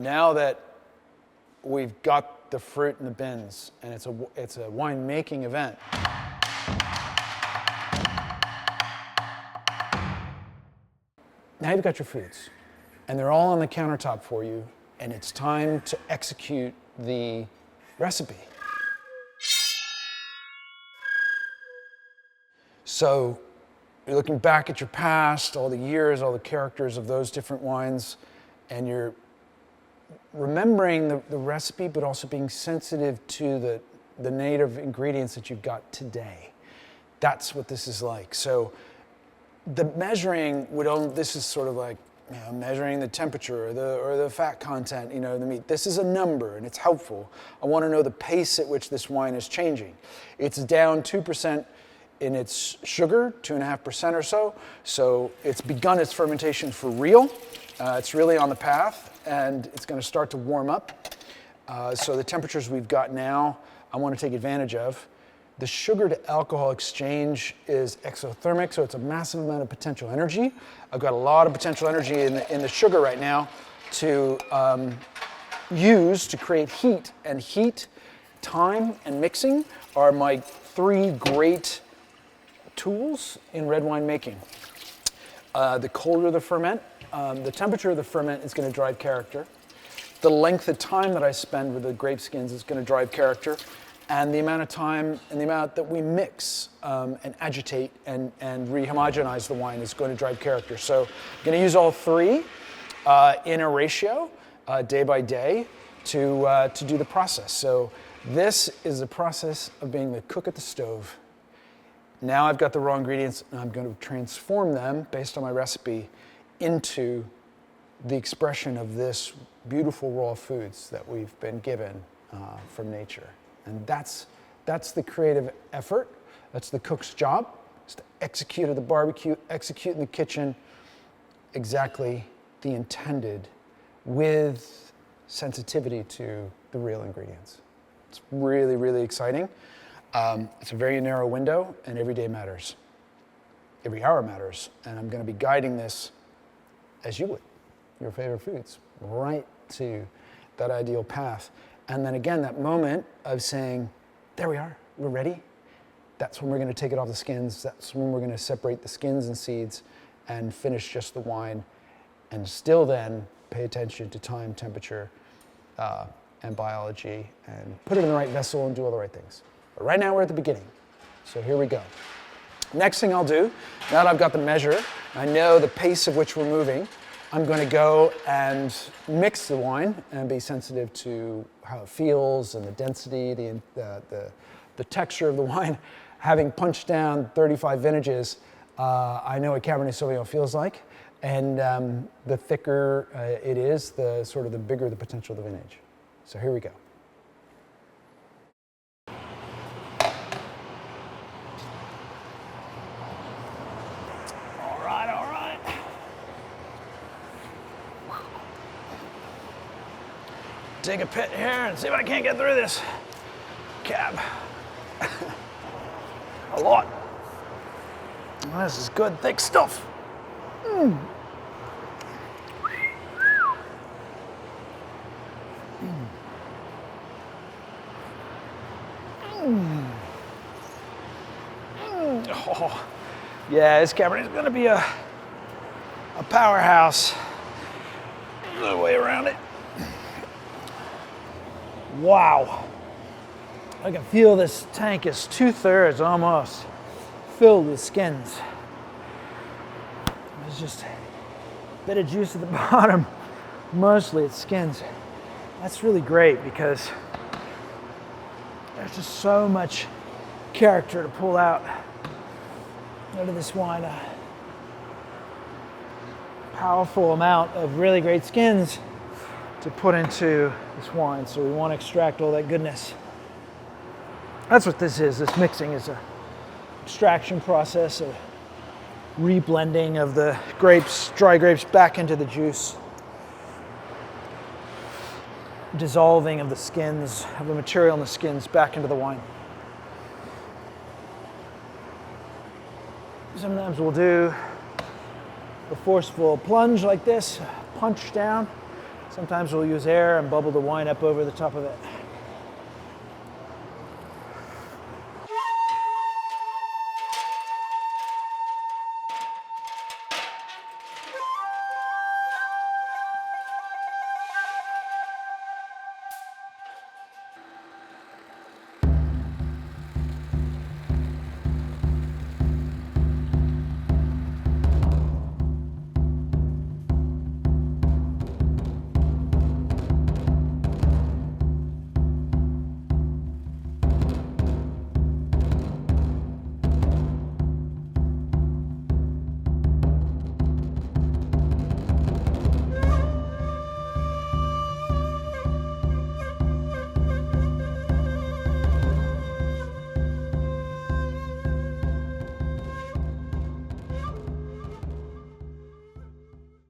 Now that we've got the fruit in the bins and it's a wine making event, now you've got your foods and they're all on the countertop for you, and it's time to execute the recipe. So you're looking back at your past, all the years, all the characters of those different wines, and you're remembering the recipe, but also being sensitive to the native ingredients that you've got today. That's what this is like. So the measuring this is sort of like, measuring the temperature or the fat content, the meat. This is a number and it's helpful. I want to know the pace at which this wine is changing. It's down 2% in its sugar, 2.5% or so. So it's begun its fermentation for real. It's really on the path, and it's going to start to warm up. So the temperatures we've got now, I want to take advantage of. The sugar to alcohol exchange is exothermic, so it's a massive amount of potential energy. I've got a lot of potential energy in the sugar right now to use to create heat. And heat, time, and mixing are my three great tools in red wine making. The colder the ferment, the temperature of the ferment is going to drive character. The length of time that I spend with the grape skins is going to drive character. And the amount of time and the amount that we mix and agitate and rehomogenize the wine is going to drive character. So I'm going to use all three in a ratio, day by day, to do the process. So this is the process of being the cook at the stove. Now I've got the raw ingredients, and I'm going to transform them, based on my recipe, into the expression of this beautiful raw foods that we've been given from nature. And that's the creative effort. That's the cook's job, is to execute at the barbecue, execute in the kitchen exactly the intended, with sensitivity to the real ingredients. It's really, really exciting. It's a very narrow window, and every day matters. Every hour matters, and I'm going to be guiding this as you would, your favorite foods, right to that ideal path. And then again, that moment of saying, there we are, we're ready. That's when we're going to take it off the skins. That's when we're going to separate the skins and seeds and finish just the wine, and still then pay attention to time, temperature, and biology, and put it in the right vessel and do all the right things. But right now we're at the beginning. So here we go. Next thing I'll do, now that I've got the measure, I know the pace of which we're moving, I'm going to go and mix the wine and be sensitive to how it feels and the density, the texture of the wine. Having punched down 35 vintages, I know what Cabernet Sauvignon feels like, and the thicker it is, the bigger the potential of the vintage. So here we go. Take a pit here and see if I can't get through this cab. A lot. This is good, thick stuff. Oh, yeah, this Cabernet is going to be a powerhouse. No way around it. Wow. I can feel this tank is 2/3 almost filled with skins. There's just a bit of juice at the bottom. Mostly it's skins. That's really great because there's just so much character to pull out of this wine. A powerful amount of really great skins to put into this wine, so we want to extract all that goodness. That's what this is. This mixing is a extraction process, a reblending of the grapes, dry grapes, back into the juice, dissolving of the skins, of the material in the skins back into the wine. Sometimes we'll do a forceful plunge like this, punch down, Sometimes we'll use air and bubble the wine up over the top of it.